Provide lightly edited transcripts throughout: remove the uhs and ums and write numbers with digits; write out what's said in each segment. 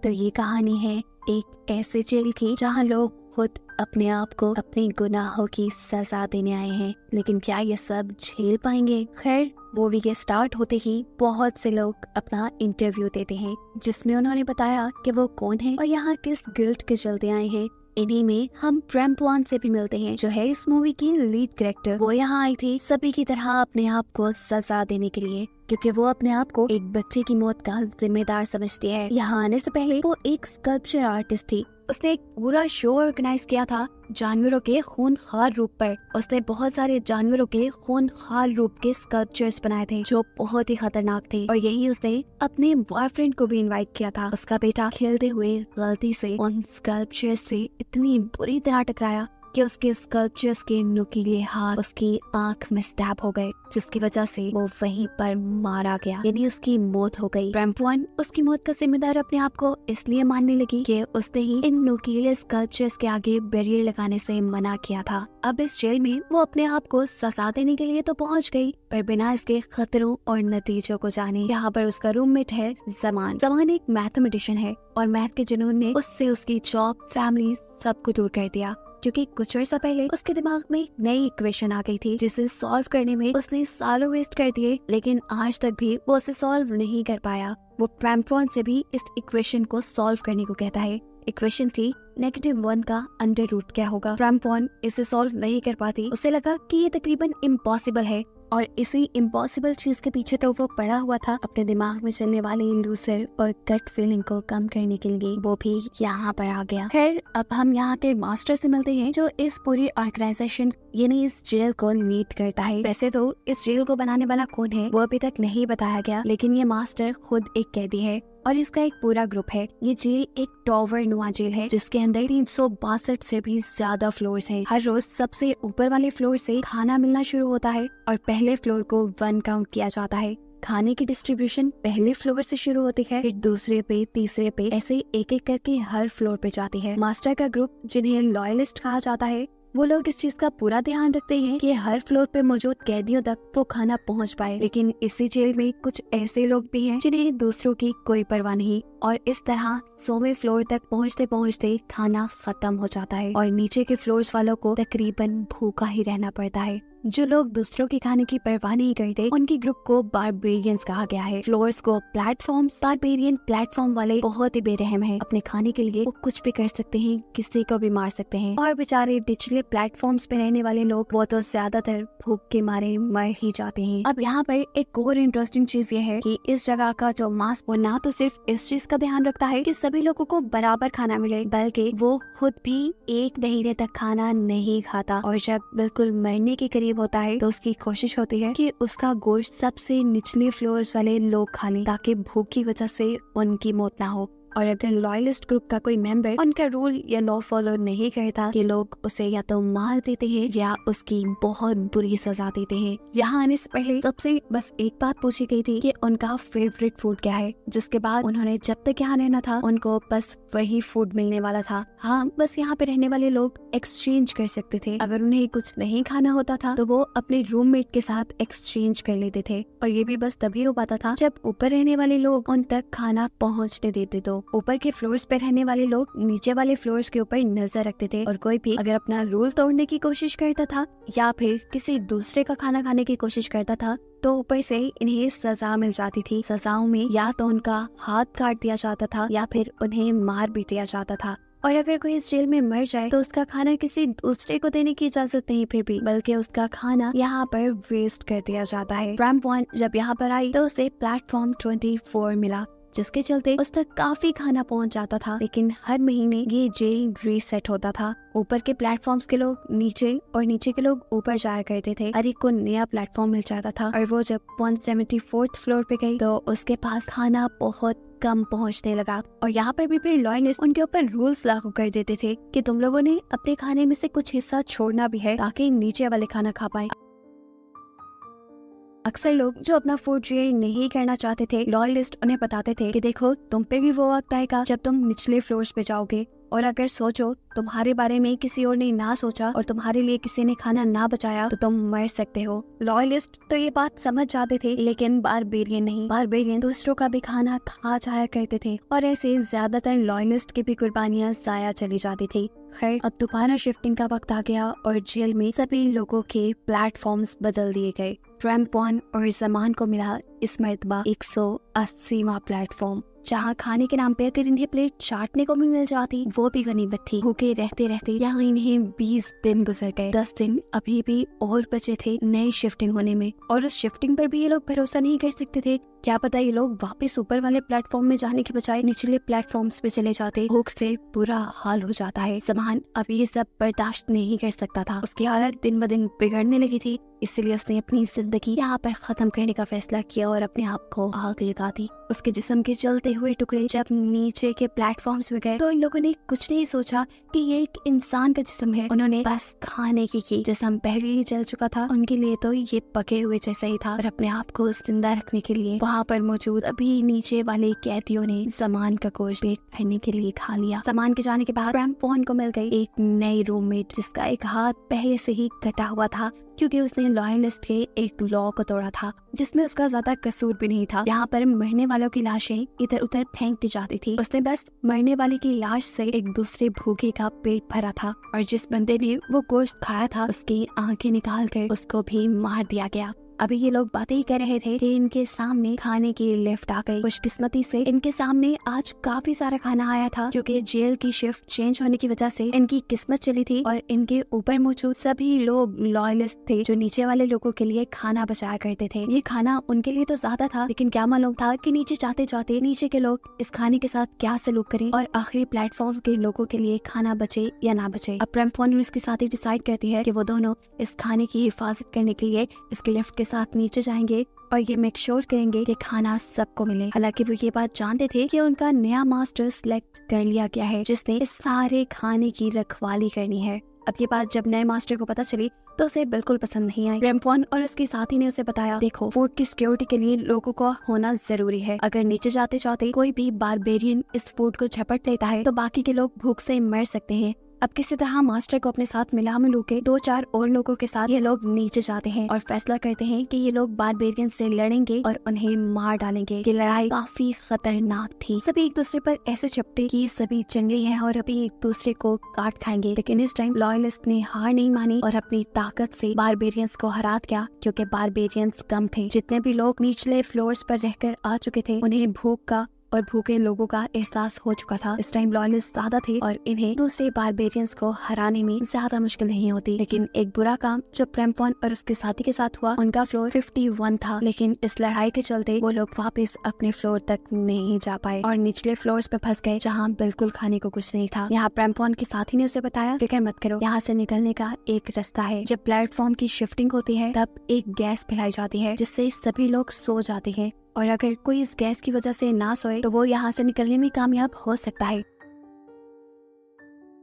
तो ये कहानी है एक ऐसे जेल की जहाँ लोग खुद अपने आप को अपने गुनाहों की सजा देने आए हैं, लेकिन क्या ये सब झेल पाएंगे? खैर, मूवी के स्टार्ट होते ही बहुत से लोग अपना इंटरव्यू देते हैं, जिसमें उन्होंने बताया कि वो कौन है और यहाँ किस गिल्ट के चलते आए हैं। इन्हीं में हम प्रेमपुआन से भी मिलते हैं, जो है इस मूवी की लीड कैरेक्टर। वो यहाँ आई थी सभी की तरह अपने आप को सजा देने के लिए, क्योंकि वो अपने आप को एक बच्चे की मौत का जिम्मेदार समझती है। यहाँ आने से पहले वो एक स्कल्पचर आर्टिस्ट थी। उसने एक पूरा शो ऑर्गेनाइज किया था जानवरों के खूनखार रूप पर। उसने बहुत सारे जानवरों के खूनखार रूप के स्कल्पचर्स बनाए थे जो बहुत ही खतरनाक थे, और यही उसने अपने बॉयफ्रेंड को भी इनवाइट किया था। उसका बेटा खेलते हुए गलती से उन स्कल्पचर्स से इतनी बुरी तरह टकराया कि उसके स्कल्पचर्स के नुकीले हाथ उसकी आंख में स्टैब हो गए, जिसकी वजह से वो वहीं पर मारा गया, यानी उसकी मौत हो गई। प्रेमपुआन उसकी मौत का जिम्मेदार अपने आप को इसलिए मानने लगी कि उसने ही इन नुकीले स्कल्पचर्स के आगे बैरियर लगाने से मना किया था। अब इस जेल में वो अपने आप को सजा देने के लिए तो पहुंच गई, पर बिना इसके खतरों और नतीजों को जाने। यहाँ पर उसका रूममेट है जमान। जमान एक मैथमेटिशियन है और मैथ के जुनून ने उससे उसकी जॉब, फैमिली सब को दूर कर दिया, क्योंकि कुछ अर्सा पहले उसके दिमाग में नई इक्वेशन आ गई थी जिसे सॉल्व करने में उसने सालों वेस्ट कर दिए, लेकिन आज तक भी वो उसे सॉल्व नहीं कर पाया। वो प्रेमपुआन से भी इस इक्वेशन को सॉल्व करने को कहता है। इक्वेशन थी -1 का अंडर रूट क्या होगा। प्रेमपुआन इसे सॉल्व नहीं कर पाती। उसे लगा कि ये तकरीबन इम्पॉसिबल है, और इसी इम्पॉसिबल चीज के पीछे तो वो पड़ा हुआ था अपने दिमाग में चलने वाली लूसर और गट फीलिंग को कम करने के लिए। वो भी यहाँ पर आ गया। खैर, अब हम यहाँ के मास्टर से मिलते हैं, जो इस पूरी ऑर्गेनाइजेशन यानी इस जेल को लीड करता है। वैसे तो इस जेल को बनाने वाला कौन है वो अभी तक नहीं बताया गया, लेकिन ये मास्टर खुद एक कैदी है और इसका एक पूरा ग्रुप है। ये जेल एक टॉवर नुमा जेल है, जिसके अंदर 362 से भी ज्यादा फ्लोर्स हैं। हर रोज सबसे ऊपर वाले फ्लोर से खाना मिलना शुरू होता है और पहले फ्लोर को 1 काउंट किया जाता है। खाने की डिस्ट्रीब्यूशन पहले फ्लोर से शुरू होती है, फिर दूसरे पे, तीसरे पे, ऐसे एक एक करके हर फ्लोर पे जाती है। मास्टर का ग्रुप, जिन्हें लॉयलिस्ट कहा जाता है, वो लोग इस चीज का पूरा ध्यान रखते हैं कि हर फ्लोर पे मौजूद कैदियों तक वो खाना पहुंच पाए। लेकिन इसी जेल में कुछ ऐसे लोग भी हैं जिन्हें दूसरों की कोई परवाह नहीं, और इस तरह 100वें फ्लोर तक पहुंचते पहुंचते खाना खत्म हो जाता है और नीचे के फ्लोर्स वालों को तकरीबन भूखा ही रहना पड़ता है। जो लोग दूसरों के खाने की परवाह नहीं करते, उनकी ग्रुप को बारबेरियंस कहा गया है। फ्लोर्स को प्लेटफॉर्म्स। बारबेरियन प्लेटफॉर्म वाले बहुत ही बेरहम है। अपने खाने के लिए वो कुछ भी कर सकते हैं, किसी को भी मार सकते हैं। और बेचारे निचले प्लेटफॉर्म्स पे रहने वाले लोग, वो तो ज्यादातर भूख के मारे मर ही जाते हैं। अब यहाँ पर एक और इंटरेस्टिंग चीज ये है कि इस जगह का जो मास्टर, वो ना तो सिर्फ इस चीज का ध्यान रखता है कि सभी लोगों को बराबर खाना मिले, बल्कि वो खुद भी 1 महीने तक खाना नहीं खाता, और जब बिल्कुल मरने के करीब होता है तो उसकी कोशिश होती है कि उसका गोश्त सबसे निचले फ्लोर्स वाले लोग खा लें, ताकि भूख की वजह से उनकी मौत ना हो। और अगर लॉयलिस्ट ग्रुप का कोई मेंबर उनका रूल या लॉ फॉलो नहीं करता, कि लोग उसे या तो मार देते हैं या उसकी बहुत बुरी सजा देते हैं। यहाँ आने से पहले सबसे बस एक बात पूछी गई थी कि उनका फेवरेट फूड क्या है, जिसके बाद उन्होंने जब तक यहाँ रहना था उनको बस वही फूड मिलने वाला था। हाँ, बस यहाँ पे रहने वाले लोग एक्सचेंज कर सकते थे। अगर उन्हें कुछ नहीं खाना होता था तो वो अपने रूममेट के साथ एक्सचेंज कर लेते थे, और ये भी बस तभी हो पाता था जब ऊपर रहने वाले लोग उन तक खाना पहुँचने देते। तो ऊपर के फ्लोर्स पे रहने वाले लोग नीचे वाले फ्लोर्स के ऊपर नजर रखते थे, और कोई भी अगर अपना रूल तोड़ने की कोशिश करता था या फिर किसी दूसरे का खाना खाने की कोशिश करता था, तो ऊपर से इन्हें सजा मिल जाती थी। सजाओं में या तो उनका हाथ काट दिया जाता था या फिर उन्हें मार भी दिया जाता था। और अगर कोई इस जेल में मर जाए तो उसका खाना किसी दूसरे को देने की इजाजत नहीं फिर भी, बल्कि उसका खाना यहाँ पर वेस्ट कर दिया जाता है। प्रेमपुआन जब यहाँ पर आई तो उसे प्लेटफॉर्म 24 मिला, जिसके चलते उस तक काफी खाना पहुंच जाता था। लेकिन हर महीने ये जेल रीसेट होता था। ऊपर के प्लेटफॉर्म्स के लोग नीचे और नीचे के लोग ऊपर जाया करते थे। हर एक को नया प्लेटफॉर्म मिल जाता था, और वो जब 174th फ्लोर पे गई तो उसके पास खाना बहुत कम पहुंचने लगा। और यहाँ पर भी फिर लॉयलिस्ट उनके ऊपर रूल्स लागू कर देते थे कि तुम लोगों ने अपने खाने में से कुछ हिस्सा छोड़ना भी है, ताकि नीचे वाले खाना खा पाए। अक्सर लोग जो अपना फूड शेयर नहीं करना चाहते थे, लॉयलिस्ट उन्हें बताते थे कि देखो, तुम पे भी वो वक्त आएगा जब तुम निचले फ्लोर्स पे जाओगे, और अगर सोचो तुम्हारे बारे में किसी और ने ना सोचा और तुम्हारे लिए किसी ने खाना ना बचाया तो तुम मर सकते हो। लॉयलिस्ट तो ये बात समझ जाते थे, लेकिन बारबेरियन नहीं। बारबेरियन दूसरों का भी खाना खा जाया करते थे और ऐसे ज्यादातर लॉयलिस्ट की भी कुर्बानियां जाया चली जाती थी। खैर, अब दोबारा शिफ्टिंग का वक्त आ गया और जेल में सभी लोगों के प्लेटफॉर्म्स बदल दिए गए। रैम्पॉन और जमान को मिला इस मर्तबा 180वां प्लेटफॉर्म, जहाँ खाने के नाम पे अगर इन्हें प्लेट चाटने को भी मिल जाती वो भी गनीमत थी। भूखे रहते रहते यहाँ इन्हें 20 दिन गुजर गए। 10 दिन अभी भी और बचे थे नई शिफ्टिंग होने में, और उस शिफ्टिंग पर भी ये लोग भरोसा नहीं कर सकते थे। क्या पता ये लोग वापस ऊपर वाले प्लेटफॉर्म में जाने के बजाय निचले प्लेटफॉर्म्स पे चले जाते। भूख से बुरा हाल हो जाता है। समान अब ये सब बर्दाश्त नहीं कर सकता था। उसकी हालत दिन ब दिन बिगड़ने लगी थी, इसलिए उसने अपनी जिंदगी यहाँ पर खत्म करने का फैसला किया और अपने आप को आग लगा दी। उसके जिस्म के जलते हुए टुकड़े जब नीचे के प्लेटफॉर्म्स में गए तो इन लोगों ने कुछ नहीं सोचा कि ये एक इंसान का जिस्म है। उन्होंने बस खाने की जिस्म पहले ही जल चुका था, उनके लिए तो ये पके हुए जैसा ही था। और अपने आप को जिंदा रखने के लिए वहाँ पर मौजूद अभी नीचे वाले कैदियों ने जमान का गोश्त पेट भरने के लिए खा लिया। जमान के जाने के बाद रैम्पॉन को मिल गई एक नई रूममेट, जिसका एक हाथ पहले से ही कटा हुआ था क्योंकि उसने लॉयलिस्ट के एक लॉ को तोड़ा था, जिसमें उसका ज्यादा कसूर भी नहीं था। यहाँ पर मरने वालों की लाशें इधर उधर फेंक दी जाती थी। उसने बस मरने वाले की लाश से एक दूसरे भूखे का पेट भरा था, और जिस बंदे ने वो गोश्त खाया था उसकी आंखें निकाल कर उसको भी मार दिया गया। अभी ये लोग बातें ही कर रहे थे कि इनके सामने खाने की लिफ्ट आ गई। खुशकिस्मती से इनके सामने आज काफी सारा खाना आया था, क्योंकि जेल की शिफ्ट चेंज होने की वजह से इनकी किस्मत चली थी और इनके ऊपर मौजूद सभी लोग लॉयलिस्ट थे जो नीचे वाले लोगों के लिए खाना बचाया करते थे। ये खाना उनके लिए तो ज्यादा था, लेकिन क्या मालूम था कि नीचे जाते जाते नीचे के लोग इस खाने के साथ क्या सलूक करें और आखिरी प्लेटफॉर्म के लोगों के लिए खाना बचे या ना बचे। अब रैम्पॉन और उसके साथी डिसाइड करती है कि वो दोनों इस खाने की हिफाजत करने के लिए इसके लिफ्ट के साथ नीचे जाएंगे और ये मेक श्योर करेंगे कि खाना सबको मिले। हालांकि वो ये बात जानते थे कि उनका नया मास्टर सिलेक्ट कर लिया गया है, जिसने इस सारे खाने की रखवाली करनी है। अब ये बात जब नए मास्टर को पता चली तो उसे बिल्कुल पसंद नहीं आई। रैम्पॉन और उसके साथी ने उसे बताया, देखो फूड की सिक्योरिटी के लिए लोगों को होना जरूरी है। अगर नीचे जाते जाते कोई भी बारबेरियन इस फूड को झपट लेता है तो बाकी के लोग भूख से मर सकते हैं। अब किसी तरह मास्टर को अपने साथ मिलू के 2-4 और लोगों के साथ ये लोग नीचे जाते हैं और फैसला करते हैं कि ये लोग बारबेरियन से लड़ेंगे और उन्हें मार डालेंगे। ये लड़ाई काफी खतरनाक थी। सभी एक दूसरे पर ऐसे चपटे कि सभी जंगली हैं और अभी एक दूसरे को काट खाएंगे। लेकिन इस टाइम लॉयलिस्ट ने हार नहीं मानी और अपनी ताकत से बारबेरियंस को हरा दिया, क्योंकि बारबेरियंस कम थे। जितने भी लोग निचले फ्लोर्स पर रहकर आ चुके थे उन्हें भूख का और भूखे लोगों का एहसास हो चुका था। इस टाइम लॉयलिस्ट ज्यादा थे और इन्हें दूसरे बारबेरियंस को हराने में ज्यादा मुश्किल नहीं होती। लेकिन एक बुरा काम जो रैम्पॉन और उसके साथी के साथ हुआ, उनका फ्लोर 51 था, लेकिन इस लड़ाई के चलते वो लोग वापस अपने फ्लोर तक नहीं जा पाए और निचले फ्लोर्स पे फंस गए, जहाँ बिल्कुल खाने को कुछ नहीं था। यहाँ रैम्पॉन के साथी ने उसे बताया, फिक्र मत करो, यहाँ से निकलने का एक रास्ता है। जब प्लेटफॉर्म की शिफ्टिंग होती है तब एक गैस फैलाई जाती है जिससे सभी लोग सो जाते हैं, और अगर कोई इस गैस की वजह से ना सोए तो वो यहाँ से निकलने में कामयाब हो सकता है।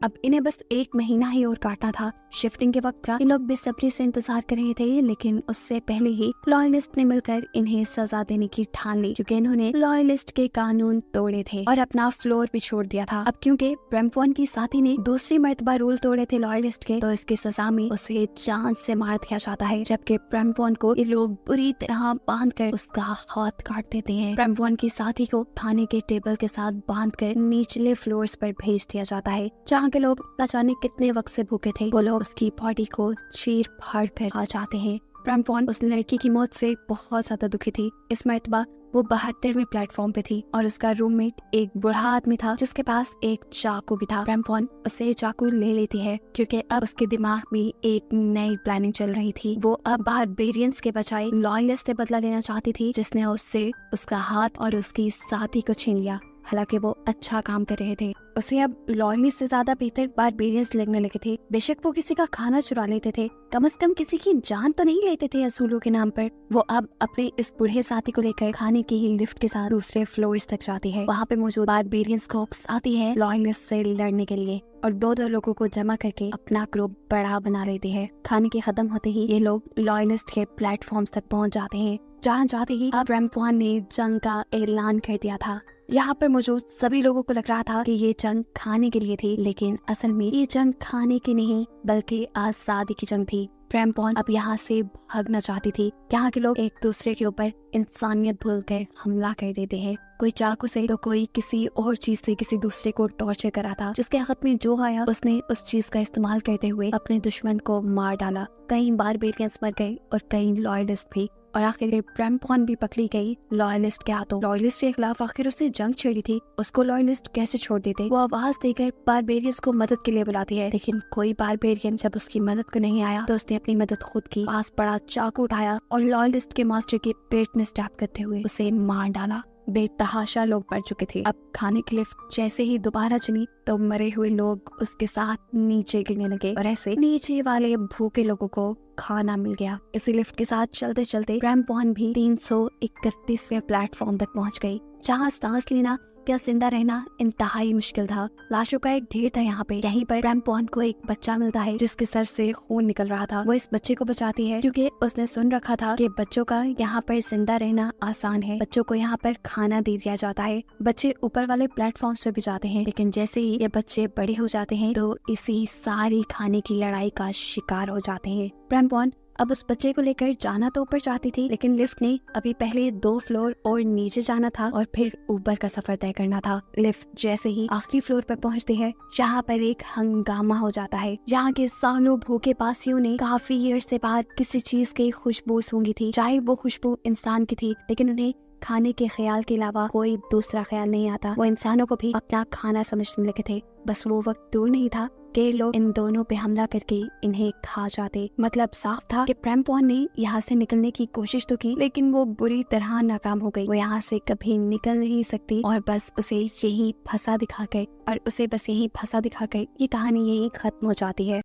अब इन्हें बस 1 महीना ही और काटना था शिफ्टिंग के वक्त का। इन लोग बेसब्री से इंतजार कर रहे थे, लेकिन उससे पहले ही लॉयलिस्ट ने मिलकर इन्हें सजा देने की ठान ली, क्योंकि इन्होंने लॉयलिस्ट के कानून तोड़े थे और अपना फ्लोर भी छोड़ दिया था। अब क्योंकि रैम्पॉन की साथी ने दूसरी मर्तबा रूल तोड़े थे लॉयलिस्ट के, तो इसकी सजा में उसे जान से मार दिया जाता है, जबकि रैम्पॉन को ये लोग बुरी तरह बांध कर उसका हाथ काट देते हैं। रैम्पॉन की साथी को खाने के टेबल के साथ बांध कर निचले फ्लोर्स पर भेज दिया जाता है, जहाँ के लोग न जाने कितने वक्त से भूखे थे। वो लोग उसकी बॉडी को चीर फाड़ कर खा जाते हैं। रैम्पॉन उस लड़की की मौत से बहुत ज्यादा दुखी थी। इस मर्तबा वो 72वें प्लेटफॉर्म पे थी और उसका रूममेट एक बूढ़ा आदमी था जिसके पास एक चाकू भी था। रैम्पॉन उसे चाकू ले लेती है क्योंकि अब उसके दिमाग में एक नई प्लानिंग चल रही थी। वो अब बारबेरियंस के बजाय लॉयलिस्ट से बदला लेना चाहती थी, जिसने उससे उसका हाथ और उसकी साथी को छीन लिया। हालांकि वो अच्छा काम कर रहे थे, उसे अब लॉयलिस्ट से ज्यादा बेहतर बारबेरियंस लगने लगे थे। बेशक वो किसी का खाना चुरा लेते थे, कम से कम किसी की जान तो नहीं लेते थे असूलों के नाम पर। वो अब अपने इस बूढ़े साथी को लेकर खाने की लिफ्ट के साथ दूसरे फ्लोर्स तक जाती है। वहाँ पे मौजूद बारबेरियंस को आती है लॉयलिस्ट से लड़ने के लिए और 2-2 लोगों को जमा करके अपना ग्रुप बड़ा बना लेते हैं। खाने के खत्म होते ही ये लोग लॉयलिस्ट के प्लेटफॉर्म्स तक पहुँच जाते हैं, जहाँ जाते ही अब रैम्पॉन ने जंग का ऐलान कर दिया था। यहाँ पर मौजूद सभी लोगों को लग रहा था कि ये जंग खाने के लिए थी, लेकिन असल में ये जंग खाने की नहीं बल्कि आजादी की जंग थी। क्रैम्पॉन अब यहाँ से भागना चाहती थी। यहाँ के लोग एक दूसरे के ऊपर इंसानियत भूलकर हमला कर देते हैं, कोई चाकू से तो कोई किसी और चीज से किसी दूसरे को टॉर्चर करा था। जिसके हाथ में जो आया उसने उस चीज का इस्तेमाल करते हुए अपने दुश्मन को मार डाला। कई बारबेरियंस मर गए और कई लॉयलिस्ट भी, और आखिर क्रैम्पॉन भी पकड़ी गई लॉयलिस्ट के हाथों। लॉयलिस्ट के खिलाफ आखिर उसने जंग छेड़ी थी, उसको लॉयलिस्ट कैसे छोड़ देते। वो आवाज देकर बारबेरियंस को मदद के लिए बुलाती है, लेकिन कोई बारबेरियन जब उसकी मदद को नहीं आया तो उसने अपनी मदद खुद की। पास पड़ा चाकू उठाया और लॉयलिस्ट के मास्टर के पेट में स्टैब करते हुए उसे मार डाला। बेतहाशा लोग मर चुके थे। अब खाने की लिफ्ट जैसे ही दोबारा चली तो मरे हुए लोग उसके साथ नीचे गिरने लगे, और ऐसे नीचे वाले भूखे लोगों को खाना मिल गया। इसी लिफ्ट के साथ चलते चलते क्रैम्पॉन भी 331वें प्लेटफॉर्म तक पहुंच गई, जहां सांस लेना या जिंदा रहना इंतहाई मुश्किल था। लाशों का एक ढेर था यहाँ पे। यहीं पर क्रैम्पॉन को एक बच्चा मिलता है जिसके सर से खून निकल रहा था। वो इस बच्चे को बचाती है क्योंकि उसने सुन रखा था कि बच्चों का यहाँ पर जिंदा रहना आसान है। बच्चों को यहाँ पर खाना दे दिया जाता है। बच्चे ऊपर वाले प्लेटफॉर्म्स पे भी जाते हैं, लेकिन जैसे ही ये बच्चे बड़े हो जाते हैं तो इसी सारी खाने की लड़ाई का शिकार हो जाते हैं। क्रैम्पॉन अब उस बच्चे को लेकर जाना तो ऊपर चाहती थी, लेकिन लिफ्ट ने अभी पहले 2 फ्लोर और नीचे जाना था और फिर ऊपर का सफर तय करना था। लिफ्ट जैसे ही आखिरी फ्लोर पर पहुंचती है, यहाँ पर एक हंगामा हो जाता है। यहाँ के सालों भूखे पासियों ने काफी ईयर्स से बाद किसी चीज की खुशबू सूंघी थी, चाहे वो खुशबू इंसान की थी, लेकिन उन्हें खाने के ख्याल के अलावा कोई दूसरा ख्याल नहीं आता। वो इंसानों को भी अपना खाना समझने लगे थे। बस वो वक्त दूर नहीं था कि लोग इन दोनों पे हमला करके इन्हें खा जाते। मतलब साफ था कि क्रैम्पॉन ने यहाँ से निकलने की कोशिश तो की, लेकिन वो बुरी तरह नाकाम हो गई। वो यहाँ से कभी निकल नहीं सकती और बस उसे यही फंसा दिखाकर ये कहानी यही खत्म हो जाती है।